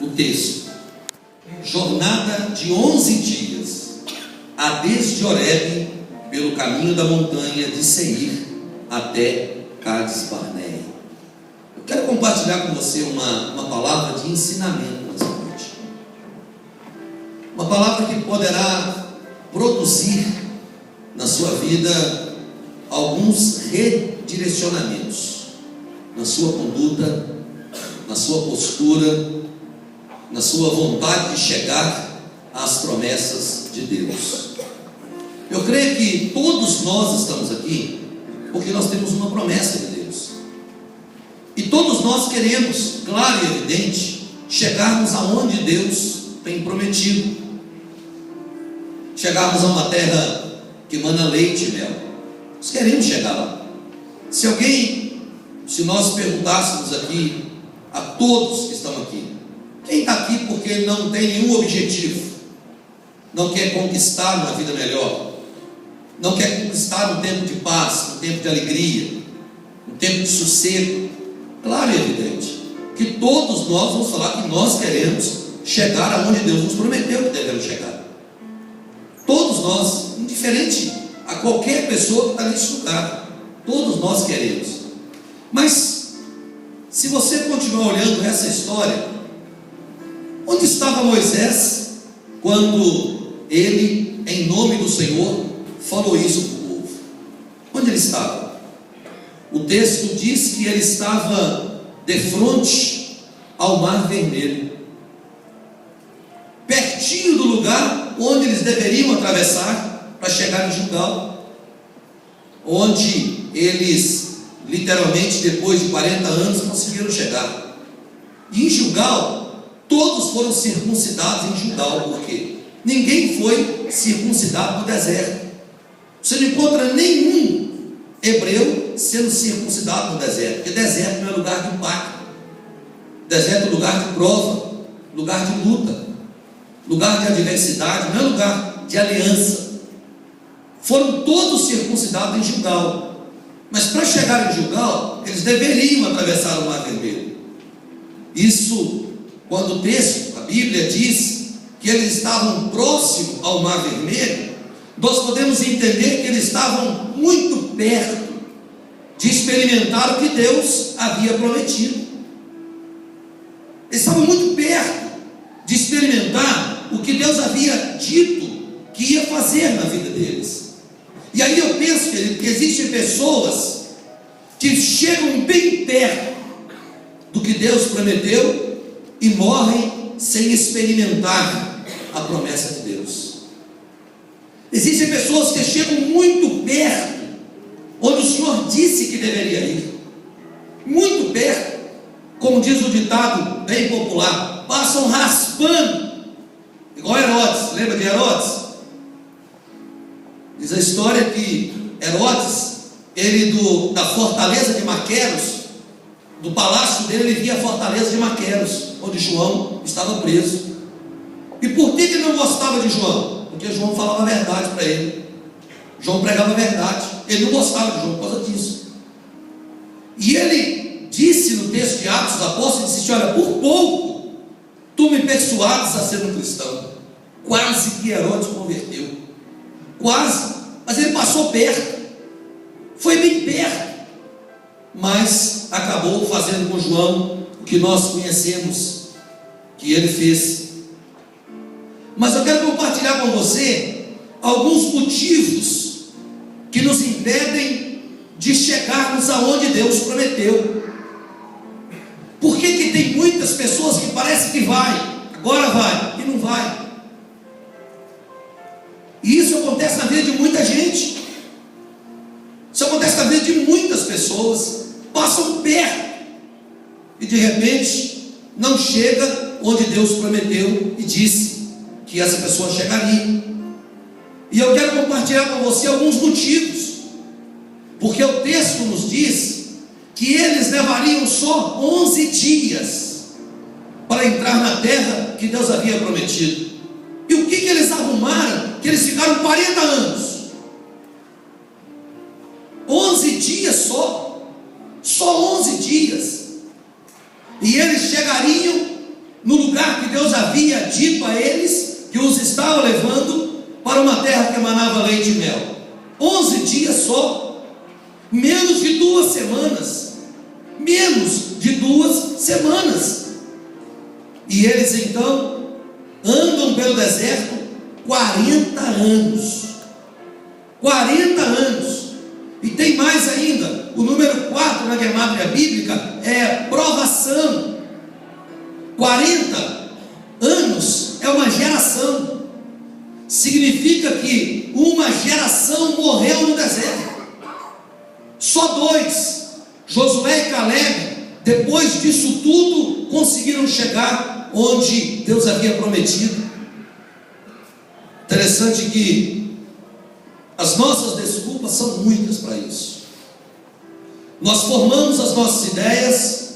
o texto: jornada de 11 dias, a desde Horebe, pelo caminho da montanha de Seir até Cades Barneia. Eu quero compartilhar com você uma palavra de ensinamento nessa noite. Uma palavra que poderá produzir na sua vida alguns redirecionamentos na sua conduta, na sua postura, na sua vontade de chegar às promessas de Deus. Eu creio que todos nós estamos aqui porque nós temos uma promessa de Deus, e todos nós queremos, claro e evidente, chegarmos aonde Deus tem prometido, chegarmos a uma terra que mana leite e mel. Nós queremos chegar lá. Se nós perguntássemos aqui a todos que estão aqui, quem está aqui porque não tem nenhum objetivo, não quer conquistar uma vida melhor, não quer conquistar um tempo de paz, um tempo de alegria, um tempo de sossego? Claro e evidente que todos nós vamos falar que nós queremos chegar aonde Deus nos prometeu que devemos chegar. Todos nós, indiferente a qualquer pessoa que está nesse lugar, todos nós queremos. Mas se você continuar olhando essa história, onde estava Moisés quando ele, em nome do Senhor, falou isso para o povo? Onde ele estava? O texto diz que ele estava de frente ao Mar Vermelho, pertinho do lugar onde eles deveriam atravessar para chegar em Gilgal, onde eles, literalmente, depois de 40 anos, conseguiram chegar. E em Gilgal, todos foram circuncidados em Gilgal. Por quê? Ninguém foi circuncidado no deserto. Você não encontra nenhum hebreu sendo circuncidado no deserto, porque deserto não é lugar de impacto, deserto é lugar de prova, lugar de luta, lugar de adversidade, não é lugar de aliança. Foram todos circuncidados em Gilgal, mas para chegar em Gilgal, eles deveriam atravessar o Mar Vermelho. Isso, quando o texto, a Bíblia diz que eles estavam próximos ao Mar Vermelho, nós podemos entender que eles estavam muito perto de experimentar o que Deus havia prometido. Eles estavam muito perto de experimentar o que Deus havia dito que ia fazer na vida deles. E aí eu penso, querido, que existem pessoas que chegam bem perto do que Deus prometeu e morrem sem experimentar a promessa de Deus. Existem pessoas que chegam muito perto onde o Senhor disse que deveria ir, muito perto, como diz o ditado bem popular, passam raspando, igual Herodes. Lembra de Herodes? Diz a história que Herodes, ele da fortaleza de Maqueros, do palácio dele, ele via a fortaleza de Maqueros, onde João estava preso. E por que ele não gostava de João? Porque João falava a verdade para ele. João pregava a verdade. Ele não gostava de João por causa disso. E ele disse no texto de Atos dos Apóstolos, disse: olha, por pouco tu me persuades a ser um cristão. Quase que Herodes converteu, quase, mas ele passou perto, foi bem perto, mas acabou fazendo com João o que nós conhecemos que ele fez. Mas eu quero compartilhar com você alguns motivos que nos impedem de chegarmos aonde Deus prometeu. Por que tem muitas pessoas que parece que agora vai, e não vai? E isso acontece na vida de muita gente. Isso acontece na vida de muitas pessoas. Passam perto e de repente não chega onde Deus prometeu e disse que essa pessoa chegaria. E eu quero compartilhar com você alguns motivos, porque o texto nos diz que eles levariam só 11 dias para entrar na terra que Deus havia prometido. E o que eles arrumaram? Que eles ficaram 40 anos. 11 dias só 11 dias. E eles chegariam no lugar havia dito a eles que os estava levando para uma terra que emanava leite e mel. 11 dias só, menos de 2 semanas, menos de 2 semanas. E eles então andam pelo deserto 40 anos. 40 anos. E tem mais ainda, o número 4 na gematria bíblica é provação. 40 anos é uma geração. Significa que uma geração morreu no deserto. Só 2, Josué e Caleb, depois disso tudo, conseguiram chegar onde Deus havia prometido. Interessante que as nossas desculpas são muitas para isso. Nós formamos as nossas ideias,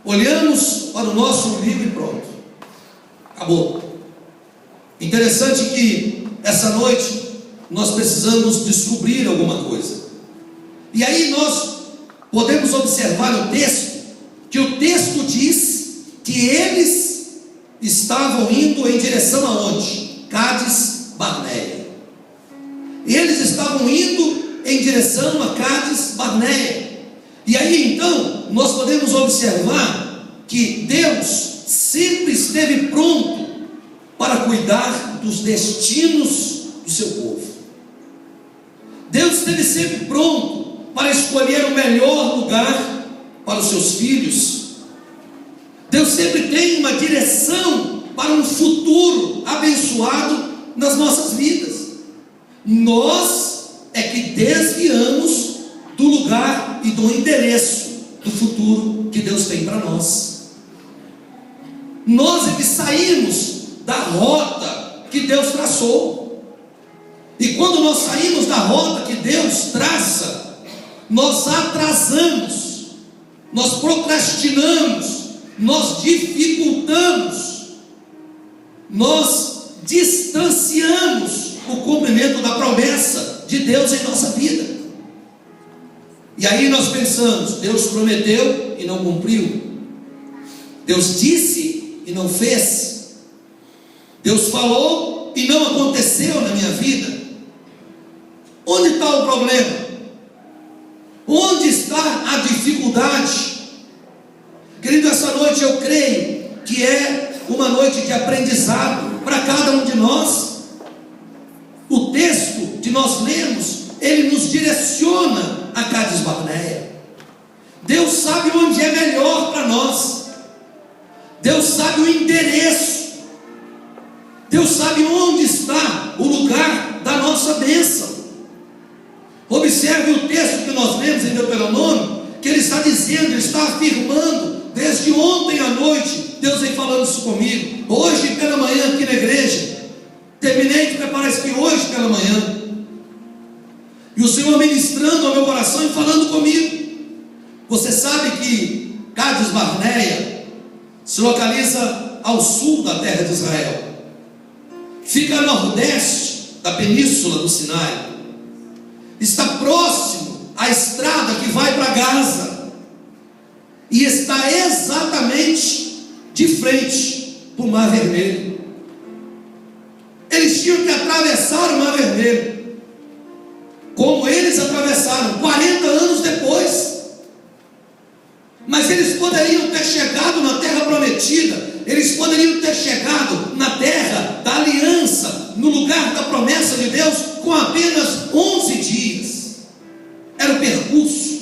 olhamos para o nosso umbigo e pronto, acabou. Interessante que essa noite nós precisamos descobrir alguma coisa. E aí nós podemos observar o texto, que o texto diz que eles estavam indo em direção aonde? Cádiz Barneia. Eles estavam indo em direção a Cádiz Barneia. E aí então nós podemos observar que Deus sempre esteve pronto para cuidar dos destinos do seu povo. Deus esteve sempre pronto para escolher o melhor lugar para os seus filhos. Deus sempre tem uma direção para um futuro abençoado nas nossas vidas. Nós é que desviamos do lugar e do endereço do futuro que Deus tem para nós. Nós é que saímos da rota que Deus traçou. E quando nós saímos da rota que Deus traça, nós atrasamos, nós procrastinamos, nós dificultamos, nós distanciamos o cumprimento da promessa de Deus em nossa vida. E aí nós pensamos, Deus prometeu e não cumpriu, Deus disse e não fez, Deus falou e não aconteceu na minha vida. Onde está o problema? Onde está a dificuldade? Querido, essa noite eu creio que é uma noite de aprendizado para cada um de nós. O texto que nós lemos, ele nos direciona a Cádiz Barneia. Deus sabe onde é melhor para nós. Deus sabe o endereço. Deus sabe onde está o lugar da nossa bênção. Observe o texto que nós lemos em Deuteronômio, que ele está dizendo, ele está afirmando, desde ontem à noite, Deus vem falando isso comigo. Hoje pela manhã aqui na igreja, terminei de preparar isso aqui hoje pela manhã, e o Senhor ministrando ao meu coração e falando comigo. Você sabe que Cádiz Barneia se localiza ao sul da terra de Israel, fica a nordeste da península do Sinai, está próximo à estrada que vai para Gaza, e está exatamente de frente para o Mar Vermelho. Eles tinham que atravessar o Mar Vermelho, como eles atravessaram 40 anos depois. Mas eles poderiam ter chegado na terra prometida, eles poderiam ter chegado na terra da aliança, no lugar da promessa de Deus, com apenas 11 dias. Era o percurso,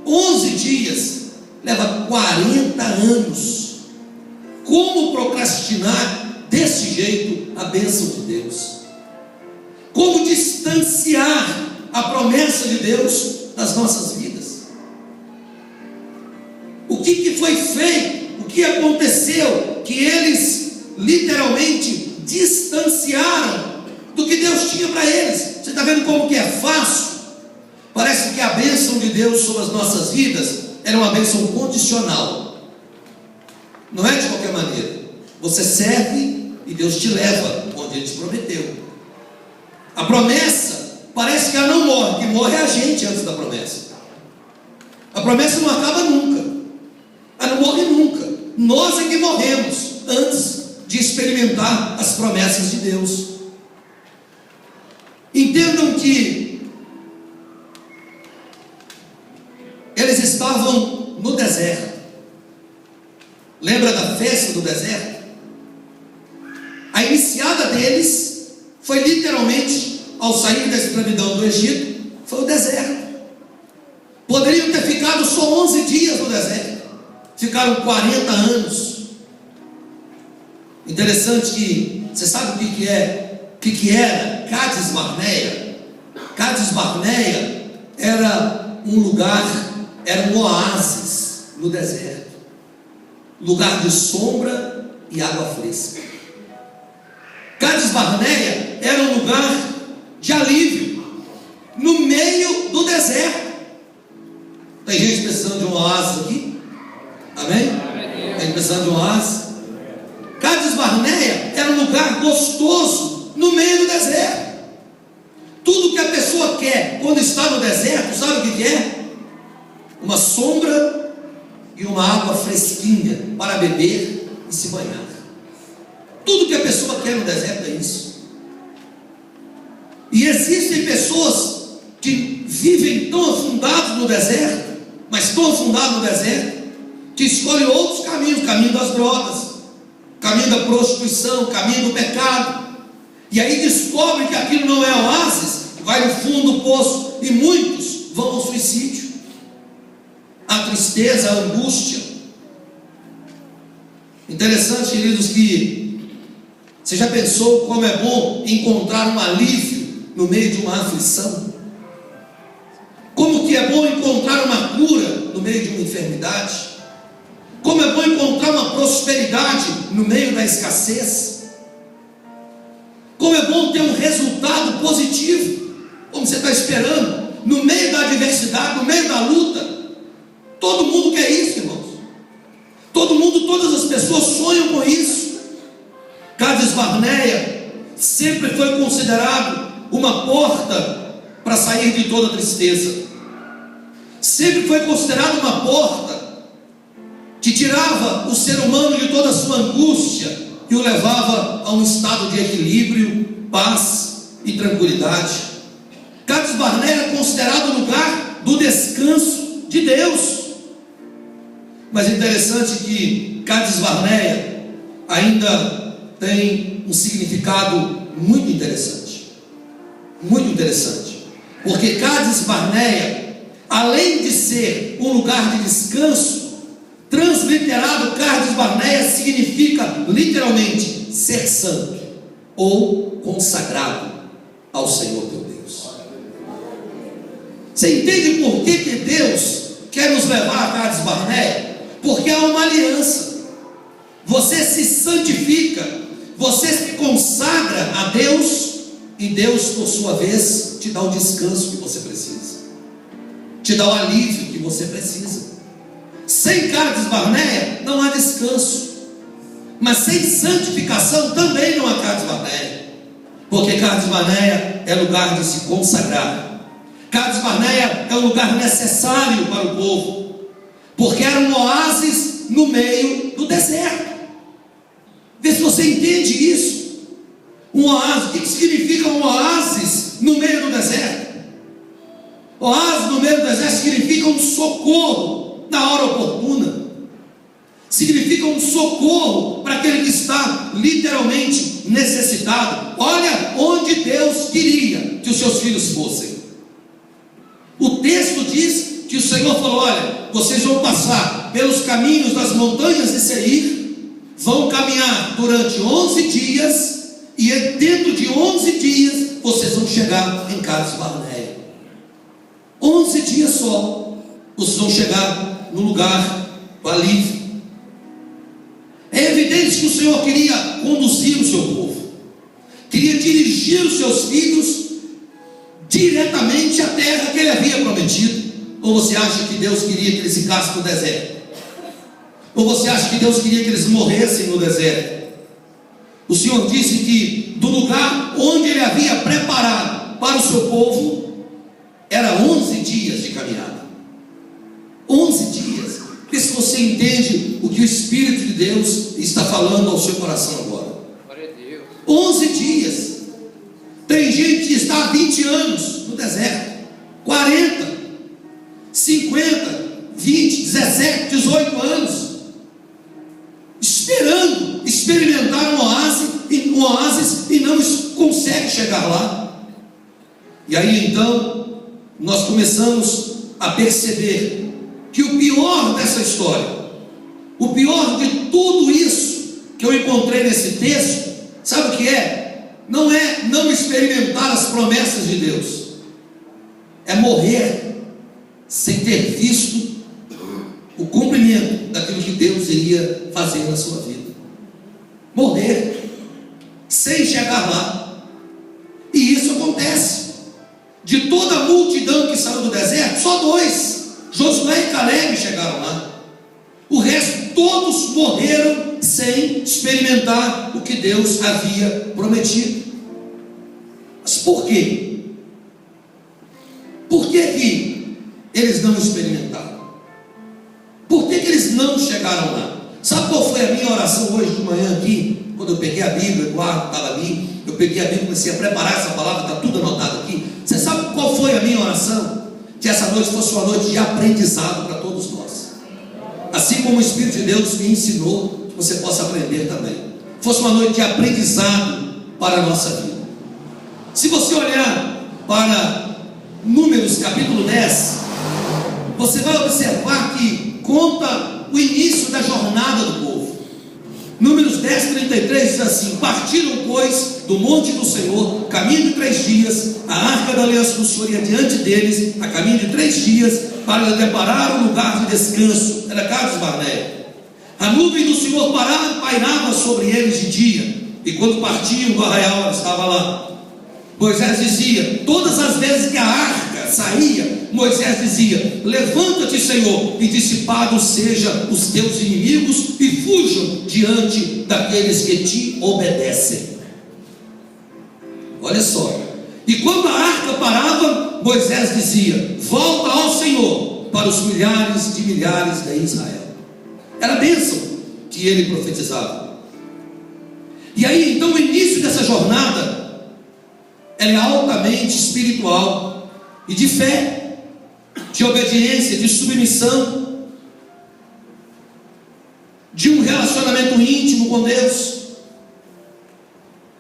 11 dias, leva 40 anos. Como procrastinar desse jeito a bênção de Deus? Como distanciar a promessa de Deus das nossas vidas? O que foi feito? O que aconteceu? Que eles literalmente distanciaram do que Deus tinha para eles. Você está vendo como que é fácil? Parece que a bênção de Deus sobre as nossas vidas era uma bênção condicional. Não é de qualquer maneira. Você serve e Deus te leva onde Ele te prometeu. A promessa parece que ela não morre. Quem morre é a gente antes da promessa. A promessa não acaba nunca. Ela não morre nunca. Nós é que morremos antes disso experimentar as promessas de Deus. Entendam que eles estavam no deserto. Lembra da festa do deserto? A iniciada deles foi literalmente, ao sair da escravidão do Egito, foi o deserto. Poderiam ter ficado só 11 dias no deserto, ficaram 40 anos. Interessante que, você sabe o que era Cades Barneia? Cades Barneia era um lugar, era um oásis no deserto, lugar de sombra e água fresca. Cades Barneia era um lugar de alívio no meio do deserto. Tem gente precisando de um oásis aqui? Amém? Tem gente precisando de um oásis? Cades Barneia era um lugar gostoso no meio do deserto. Tudo que a pessoa quer quando está no deserto, sabe o que é? Uma sombra e uma água fresquinha para beber e se banhar. Tudo que a pessoa quer no deserto é isso. E existem pessoas que vivem tão afundados no deserto, mas tão afundados no deserto, que escolhem outros caminhos, caminho das drogas, caminho da prostituição, caminho do pecado, e aí descobrem que aquilo não é oásis, vai no fundo do poço, e muitos vão ao suicídio, a tristeza, a angústia. Interessante, queridos, que você já pensou como é bom encontrar um alívio no meio de uma aflição? Como que é bom encontrar uma cura no meio de uma enfermidade? Como é bom encontrar uma prosperidade no meio da escassez? Como é bom ter um resultado positivo, como você está esperando, no meio da adversidade, no meio da luta. Todo mundo quer isso, irmãos. Todo mundo, todas as pessoas sonham com isso. Cades Barneia sempre foi considerado uma porta para sair de toda tristeza. Sempre foi considerado uma porta que tirava o ser humano de toda a sua angústia e o levava a um estado de equilíbrio, paz e tranquilidade. Cades Barneia era considerado o lugar do descanso de Deus. Mas é interessante que Cades Barneia ainda tem um significado muito interessante. Muito interessante. Porque Cades Barneia, além de ser um lugar de descanso, transliterado, Cades Barneia significa literalmente ser santo ou consagrado ao Senhor teu Deus. Você entende por que Deus quer nos levar a Cades Barneia? Porque há uma aliança. Você se santifica, você se consagra a Deus, e Deus, por sua vez, te dá o descanso que você precisa, te dá o alívio que você precisa. Sem Cades Barneia não há descanso, mas sem santificação também não há Cades Barneia, porque Cades Barneia é lugar de se consagrar. Cades Barneia é um lugar necessário para o povo, porque era um oásis no meio do deserto. Vê se você entende isso. Um oásis, o que significa um oásis no meio do deserto? Oásis no meio do deserto significa um socorro na hora oportuna, significa um socorro para aquele que está literalmente necessitado. Olha onde Deus queria que os seus filhos fossem. O texto diz que o Senhor falou: olha, vocês vão passar pelos caminhos das montanhas de Seir, vão caminhar durante 11 dias, e dentro de 11 dias vocês vão chegar em Cades Barneia. 11 dias só, vocês vão chegar no lugar do alívio. É evidente que o Senhor queria conduzir o seu povo, queria dirigir os seus filhos diretamente à terra que Ele havia prometido. Ou você acha que Deus queria que eles ficassem no deserto? Ou você acha que Deus queria que eles morressem no deserto? O Senhor disse que do lugar onde Ele havia preparado para o seu povo, era 11 dias de caminhada. 11 dias. Vê se você entende o que o Espírito de Deus está falando ao seu coração agora. 11 dias. Tem gente que está há 20 anos no deserto, 40, 50, 20, 17, 18 anos, esperando experimentar um oásis e não consegue chegar lá. E aí então nós começamos a perceber que o pior dessa história, o pior de tudo isso que eu encontrei nesse texto, sabe o que é? Não é não experimentar as promessas de Deus, é morrer sem ter visto o cumprimento daquilo que Deus iria fazer na sua vida. Morrer sem chegar lá. E isso acontece. De toda a multidão que saiu do deserto, só 2, Josué e Caleb, chegaram lá. O resto todos morreram sem experimentar o que Deus havia prometido. Mas por quê? Por que eles não experimentaram? Por que eles não chegaram lá? Sabe qual foi a minha oração hoje de manhã aqui? Quando eu peguei a Bíblia, o Eduardo estava ali, eu peguei a Bíblia e comecei a preparar essa palavra, está tudo anotado aqui. Você sabe qual foi a minha oração? Que essa noite fosse uma noite de aprendizado para todos nós. Assim como o Espírito de Deus me ensinou, que você possa aprender também. Fosse uma noite de aprendizado para a nossa vida. Se você olhar para Números capítulo 10, você vai observar que conta o início da jornada do povo. Números 10, 33 diz assim: partiram, pois, do monte do Senhor, caminho de 3 dias, a arca da aliança do Senhor ia diante deles, a caminho de 3 dias, para deparar um lugar de descanso. Era Cades Barneia. A nuvem do Senhor pairava sobre eles de dia, e quando partiam do arraial, ela estava lá. Moisés dizia, todas as vezes que a arca saía, Moisés dizia: levanta-te, Senhor, e dissipados sejam os teus inimigos, e fujam diante daqueles que te obedecem. Olha só. E quando a arca parava, Moisés dizia: volta ao Senhor para os milhares de milhares de Israel. Era a bênção que ele profetizava. E aí então o início dessa jornada, ela é altamente espiritual e de fé, de obediência, de submissão, de um relacionamento íntimo com Deus,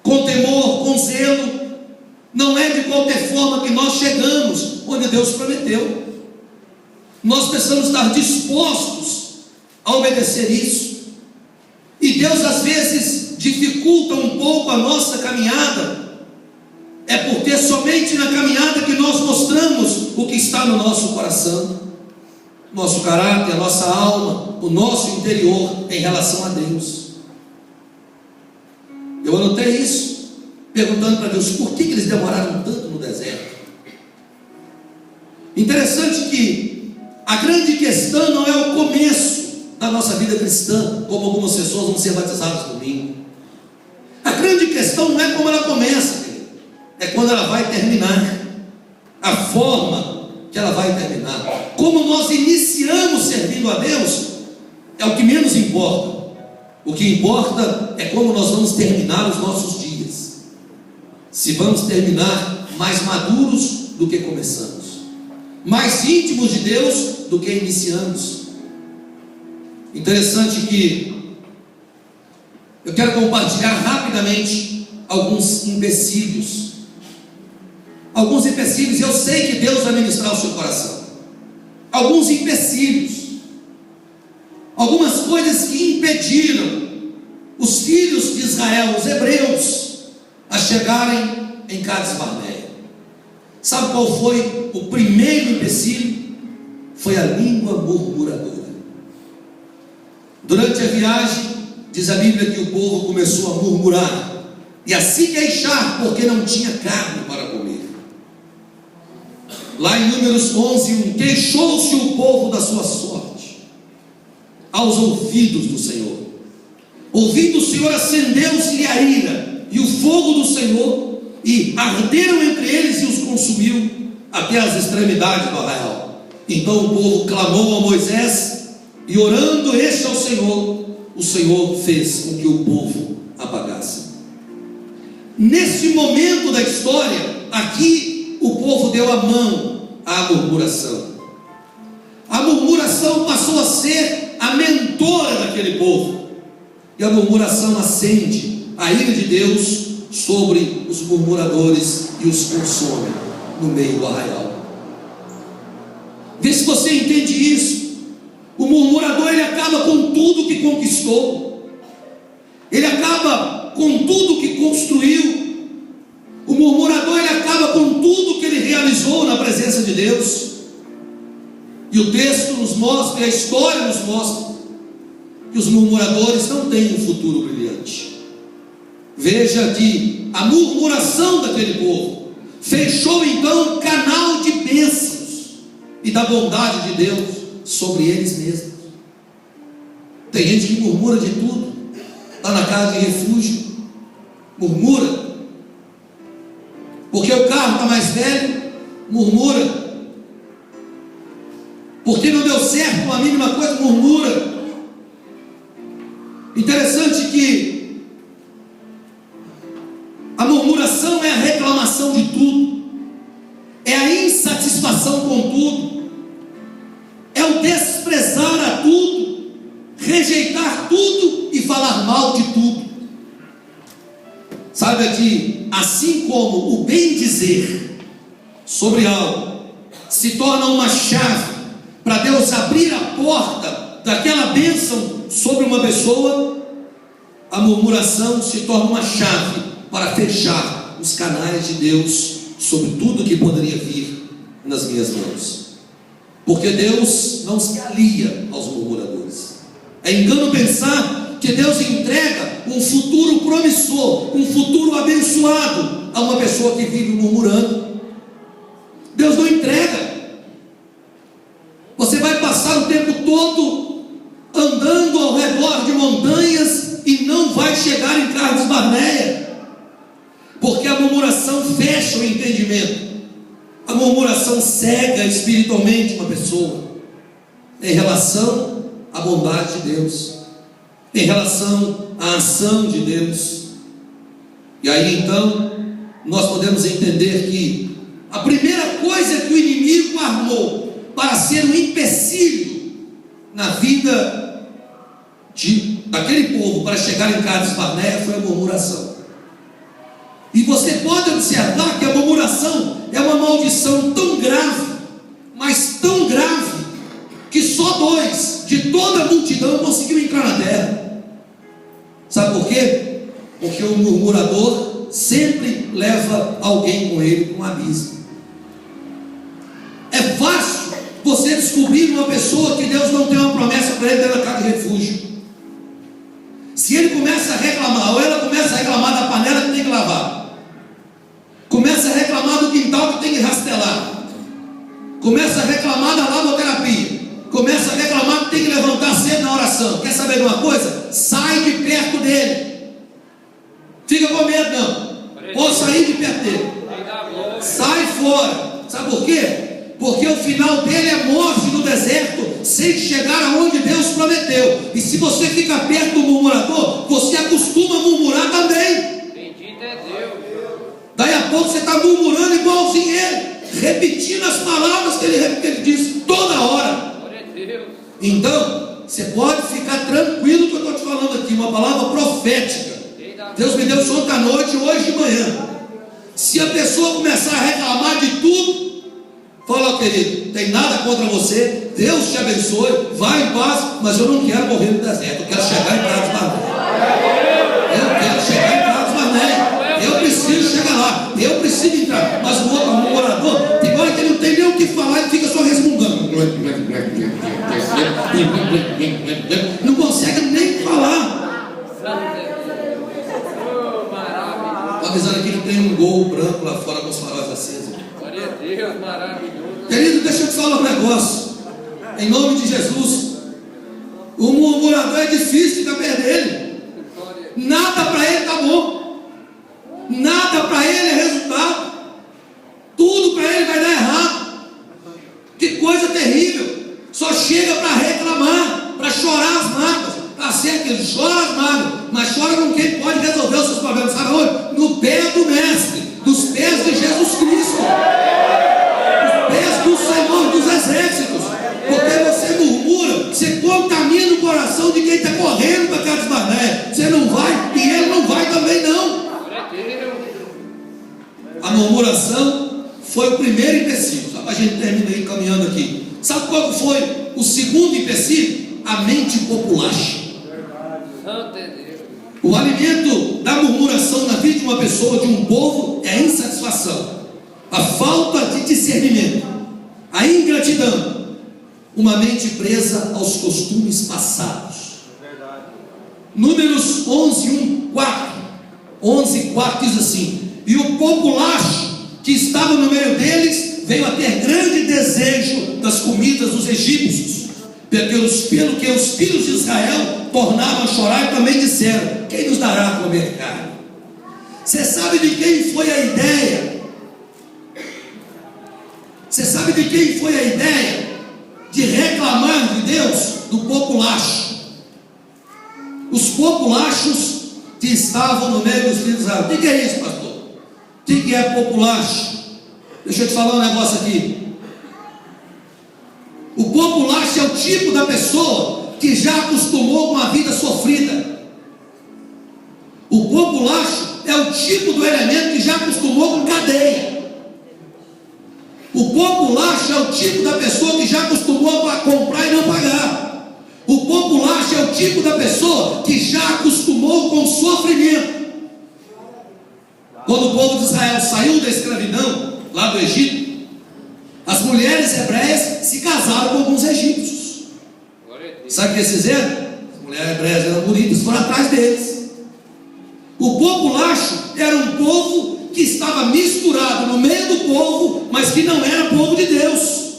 com temor, com zelo. Não é de qualquer forma que nós chegamos onde Deus prometeu. Nós precisamos estar dispostos a obedecer isso. E Deus às vezes dificulta um pouco a nossa caminhada, é porque somente na caminhada que nós mostramos o que está no nosso coração, nosso caráter, a nossa alma, o nosso interior em relação a Deus. Eu anotei isso, perguntando para Deus por que eles demoraram tanto no deserto. Interessante que a grande questão não é o começo da nossa vida cristã, como algumas pessoas vão ser batizadas no domingo. A grande questão não é como ela começa, é quando ela vai terminar, a forma que ela vai terminar. Como nós iniciamos servindo a Deus é o que menos importa. O que importa é como nós vamos terminar os nossos dias. Se vamos terminar mais maduros do que começamos, mais íntimos de Deus do que iniciamos. Interessante que eu quero compartilhar rapidamente alguns empecilhos. Alguns empecilhos, eu sei que Deus vai ministrar o seu coração. Alguns empecilhos, algumas coisas que impediram os filhos de Israel, os hebreus, a chegarem em Cades Barneia. Sabe qual foi o primeiro empecilho? Foi a língua murmuradora. Durante a viagem, diz a Bíblia que o povo começou a murmurar e a se queixar porque não tinha carne para comer. Lá em Números 11:1, queixou-se o povo da sua sorte aos ouvidos do Senhor. Ouvindo o Senhor, acendeu-se-lhe a ira e o fogo do Senhor, e arderam entre eles e os consumiu até as extremidades do arraial. Então o povo clamou a Moisés, e orando este ao Senhor, o Senhor fez com que o povo apagasse. nesse momento da história, aqui o povo deu a mão à murmuração. A murmuração passou a ser a mentora daquele povo, e a murmuração acende a ira de Deus sobre os murmuradores e os consome no meio do arraial. Vê se você entende isso. O murmurador, ele acaba com tudo que conquistou, ele acaba com tudo que construiu. O murmurador, ele acaba com tudo que ele realizou na presença de Deus. E o texto nos mostra, e a história nos mostra, que os murmuradores não têm um futuro brilhante. Veja que a murmuração daquele povo fechou então um canal de bênçãos e da bondade de Deus sobre eles mesmos. Tem gente que murmura de tudo, está na casa de refúgio, murmura, porque o carro está mais velho, murmura, porque não deu certo com a mínima coisa, murmura. Interessante que a murmuração é a reclamação de tudo, é a insatisfação com tudo, é o desprezar a tudo, rejeitar tudo e falar mal de tudo. Saiba que assim como o bem dizer sobre algo se torna uma chave para Deus abrir a porta daquela bênção sobre uma pessoa, a murmuração se torna uma chave para fechar os canais de Deus sobre tudo que poderia vir nas minhas mãos. Porque Deus não se alia aos murmuradores. É engano pensar que Deus entrega um futuro promissor, um futuro abençoado a uma pessoa que vive murmurando. Deus não entrega. Você vai passar o tempo todo andando ao redor de montanhas e não vai chegar em Cades Barneia, porque a murmuração fecha o entendimento. A murmuração cega espiritualmente uma pessoa em relação à bondade de Deus, em relação à ação de Deus. E aí então nós podemos entender que a primeira coisa que o inimigo armou para ser um empecilho na vida daquele povo para chegar em Cades Barneia foi a murmuração. E você pode observar que a murmuração é uma maldição tão grave, mas tão grave, que só 2 de toda a multidão conseguiu entrar na terra. Sabe por quê? Porque o murmurador sempre leva alguém com ele para um abismo. É fácil você descobrir uma pessoa que Deus não tem uma promessa para ele dentro da casa de refúgio. Se ele começa a reclamar, ou ela começa a reclamar da panela que tem que lavar, começa a reclamar do quintal que tem que rastelar, começa a reclamar da lavoterapia, começa a reclamar que tem que levantar cedo na oração. Quer saber de uma coisa? Sai de perto dele. Fica com medo não. Ou sair de perto dele. Sai fora. Sabe por quê? Porque o final dele é morte no deserto, sem chegar aonde Deus prometeu. E se você fica perto do murmurador, você acostuma a murmurar também. Bendito é Deus. Daí a pouco você está murmurando igualzinho ele, repetindo as palavras que ele diz toda hora. Glória a Deus. Então, você pode ficar tranquilo que eu estou te falando aqui, uma palavra profética. Deus me deu isso ontem à noite, hoje de manhã. Se a pessoa começar a reclamar de tudo, fala, querido, tem nada contra você, Deus te abençoe, vai em paz, mas eu não quero morrer no deserto, eu quero chegar em Cades Barneia. Eu quero chegar em Cades Barneia. Eu preciso chegar lá, eu preciso entrar. Mas o outro murmurador, tem hora que ele não tem nem o que falar, ele fica só resmungando. Não consegue nem falar. Estou avisando aqui que tem um Gol branco lá fora com os faróis acesos. Glória a Deus, maravilhoso. Querido, deixa eu te falar um negócio. Em nome de Jesus, o murmurador é difícil ficar perto dele. Nada para ele está bom. Nada para ele é resultado. Tudo para ele vai dar errado. Que coisa terrível. Só chega para reclamar, para chorar as mágoas. Está certo que ele chora as mágoas, mas chora com quem pode resolver os seus problemas. Sabe onde? No pé do Mestre, dos pés de Jesus Cristo, dos pés do Senhor dos Exércitos. Porque você murmura, você contamina o coração de quem está correndo para Cades Barnea. Você não vai, e ele não vai também não. A murmuração foi o primeiro empecilho. Só para a gente terminar aí caminhando aqui. Sabe qual foi o segundo empecilho? A mente populacha. O alimento da murmuração na vida de uma pessoa, de um povo, é a insatisfação, a falta de discernimento, a ingratidão, uma mente presa aos costumes passados. Números 11:4 diz assim: e o populacho que estava no meio deles veio a ter grande desejo das comidas dos egípcios, pelo que os filhos de Israel tornavam a chorar e também disseram: quem nos dará a comer carne? Você sabe de quem foi a ideia? Você sabe de quem foi a ideia de reclamar de Deus? Do populacho. Os populachos que estavam no meio dos filhos de Israel. O que é isso, pastor? O que é populacho? Deixa eu te falar um negócio aqui. O populacho é o tipo da pessoa que já acostumou com a vida sofrida. O populacho é o tipo do elemento que já acostumou com cadeia. O populacho é o tipo da pessoa que já acostumou a comprar e não pagar. O populacho é o tipo da pessoa que já acostumou com sofrimento. Quando o povo de Israel saiu da escravidão lá do Egito, as mulheres hebreias se casaram com alguns egípcios. Sabe o que eles fizeram? As mulheres hebreias eram bonitas, foram atrás deles. O populacho era um povo que estava misturado no meio do povo, mas que não era povo de Deus.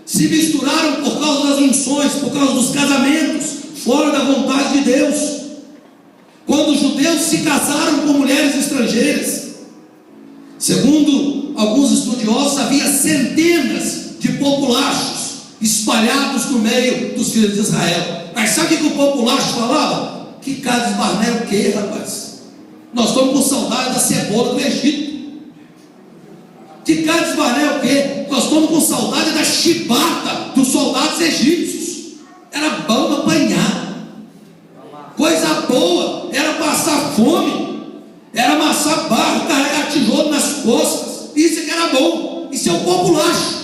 Se misturaram por causa das unções, por causa dos casamentos, fora da vontade de Deus. Quando os judeus se casaram com mulheres estrangeiras, segundo alguns estudiosos, havia centenas de populachos espalhados no meio dos filhos de Israel. Mas sabe o que o populacho falava? Que Cades Barnea o quê, rapaz? Nós estamos com saudade da cebola do Egito. Que Cades Barnea o quê? Nós estamos com saudade da chibata dos soldados egípcios. Era bom apanhar. Coisa boa era passar fome, era amassar barro, carregar tijolo nas costas. Isso é que era bom. Isso é o populacho.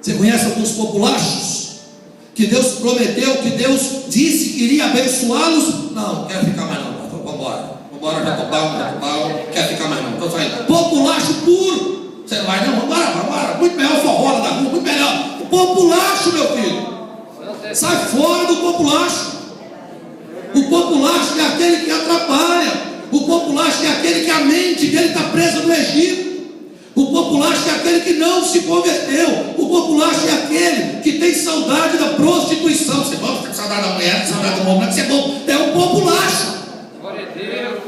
Você conhece alguns populachos? Que Deus prometeu, que Deus disse que iria abençoá-los. Não quero ficar mais não. Vambora, já tô bom, quer ficar mais não, tô saindo. Populacho puro. Você não vai não? Vambora. Muito melhor forró da rua, muito melhor. O populacho, meu filho. Sai fora do populacho. O populacho é aquele que atrapalha. O populacho é aquele que a mente dele está presa no Egito. O populacho é aquele que não se converteu. O populacho é aquele que tem saudade da prostituição. Você pode ter saudade da mulher, saudade do homem, não é que você é bom. É o populacho.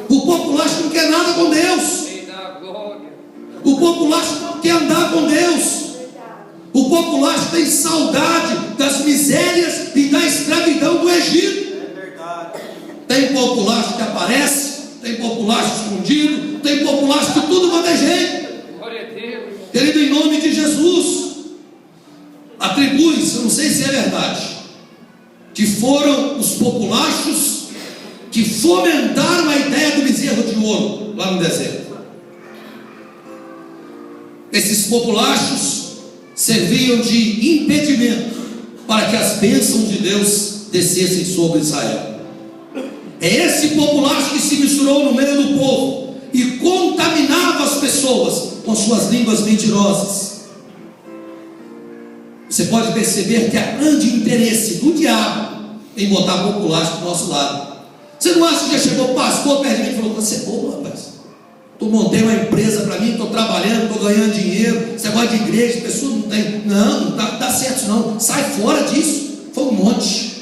O populacho não quer nada com Deus. O populacho não quer andar com Deus. O populacho tem saudade das misérias e da escravidão do Egito. Tem populacho que aparece, tem populacho escondido, tem populacho de tudo quanto é jeito. Querido, em nome de Jesus, atribui-se, eu não sei se é verdade, que foram os populachos que fomentaram a ideia do bezerro de ouro lá no deserto. Esses populachos serviam de impedimento para que as bênçãos de Deus descessem sobre Israel. É esse populacho que se misturou no meio do povo e contaminava as pessoas com suas línguas mentirosas. Você pode perceber que há grande interesse do diabo em botar populacho do nosso lado. Você não acha que já chegou o pastor perto de mim e falou: você é bom, rapaz, eu montei uma empresa para mim, estou trabalhando, estou ganhando dinheiro, você gosta de igreja, pessoa não tem, não dá certo não, sai fora disso. Foi um monte.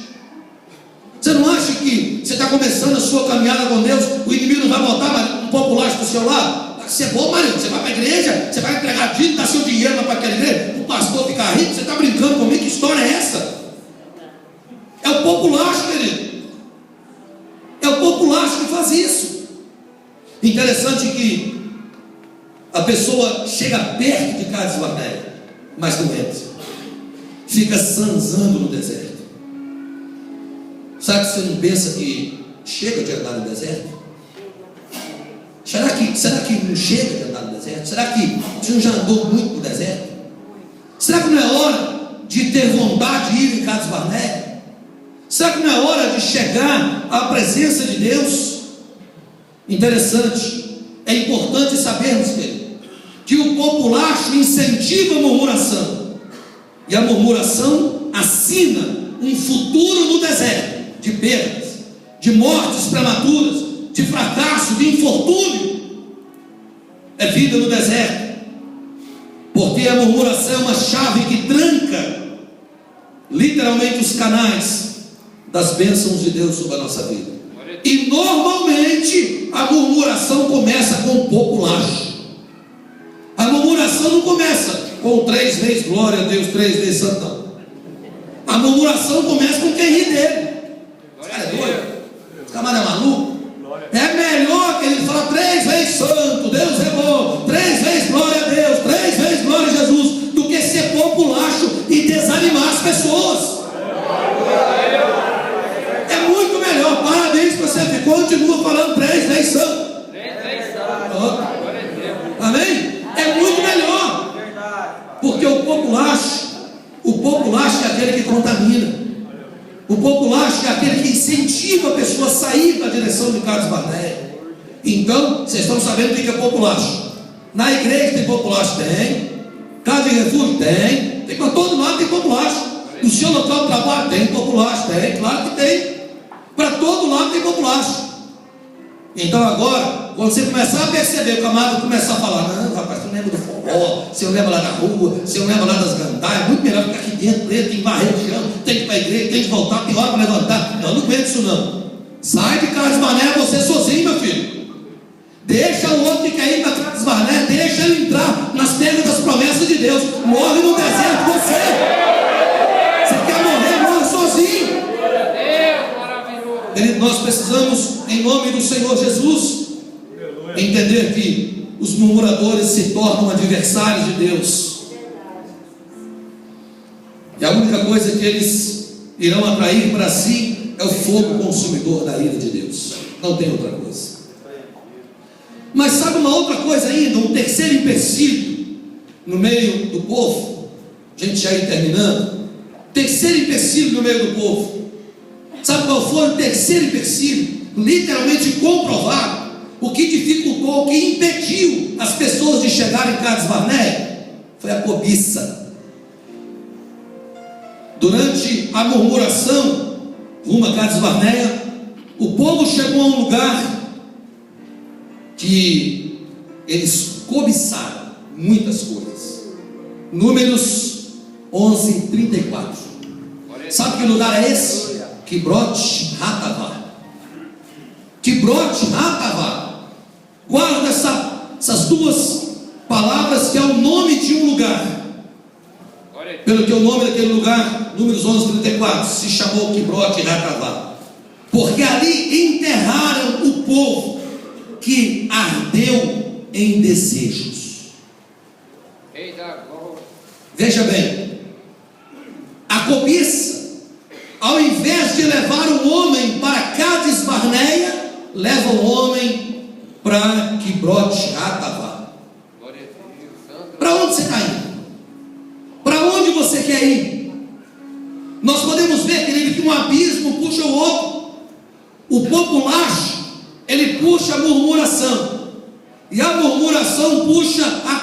Você não acha que você está começando a sua caminhada com Deus, o inimigo não vai botar um populacho do seu lado? Você é bom, marido, você vai para a igreja, você vai entregar dízimo, dar seu dinheiro para aquela igreja, o pastor ficar rico, você está brincando comigo? Que história é essa? É o populacho, querido. É o populacho que faz isso. Interessante que a pessoa chega perto de Cades Barneia, mas não entra, fica zanzando no deserto. Sabe que você não pensa que chega de andar no deserto? Será que não chega de andar no deserto? Será que você não já andou muito no deserto? Será que não é hora de ter vontade de ir em Cades Barneia? Será que não é hora de chegar à presença de Deus? Interessante, é importante sabermos, querido, que o populacho incentiva a murmuração, e a murmuração assina um futuro no deserto, de perdas, de mortes prematuras, de fracasso, de infortúnio. É vida no deserto, porque a murmuração é uma chave que tranca literalmente os canais das bênçãos de Deus sobre a nossa vida. E normalmente a murmuração começa com o populacho. A murmuração não começa com 3 vezes glória a Deus, 3 vezes santão. A murmuração começa com quem ri dele. Esse cara é doido? Esse camarada é maluco? É melhor que ele fale 3 vezes santo, Deus é bom, 3 vezes glória a Deus, 3 vezes glória a Jesus, do que ser populacho e desanimar as pessoas. É muito melhor. Parabéns para você, continua falando 3 vezes santo. Amém? É muito melhor, porque o populacho é aquele que contamina. O populacho é aquele que incentiva a pessoa a sair da direção de Cades Barneia. Então, vocês estão sabendo o que é populacho? Na igreja tem populacho? Tem. Casa de refúgio? Tem para todo lado tem populacho. No seu local de trabalho tem populacho? Tem, claro que tem. Para todo lado tem populacho. Então agora, quando você começar a perceber, o camarada começar a falar: não, rapaz, você não lembra do forró, você não lembra lá da rua, você não lembra lá das gandaias, é muito melhor ficar aqui dentro, preto, tem barreira de chão, tem que ir para a igreja, tem que voltar, tem hora para levantar. Não aguento isso não. Sai de Cades Barneia você sozinho, meu filho. Deixa o outro que quer ir para Cades Barneia, deixa ele entrar nas terras das promessas de Deus. Morre no deserto você. Você quer morrer, morre sozinho. Nós precisamos, em nome do Senhor Jesus, entender que os murmuradores se tornam adversários de Deus, e a única coisa que eles irão atrair para si é o fogo consumidor da ira de Deus. Não tem outra coisa. Mas sabe uma outra coisa ainda, um terceiro empecilho no meio do povo? A gente já ir terminando. Terceiro empecilho no meio do povo. Sabe qual foi o terceiro empecilho? Literalmente comprovado. O que dificultou, o que impediu as pessoas de chegarem em Cades Barneia foi a cobiça. Durante a murmuração rumo a Cades Barneia, o povo chegou a um lugar que eles cobiçaram muitas coisas. Números 11:34. Sabe que lugar é esse? Kibrot Hatavá. Kibrot Hatavá. Guarda essas duas palavras, que é o nome de um lugar. Pelo que o nome daquele lugar, Números 11:34, se chamou Kibrot Hatavá, porque ali enterraram o povo que ardeu em desejos. Veja bem, a cobiça, ao invés de levar o homem para Cades Barneia, leva o homem para Kibrot Hatavá. Para onde você está indo? Para onde você quer ir? Nós podemos ver, querido, que um abismo puxa o outro. O populacho, ele puxa a murmuração, e a murmuração puxa a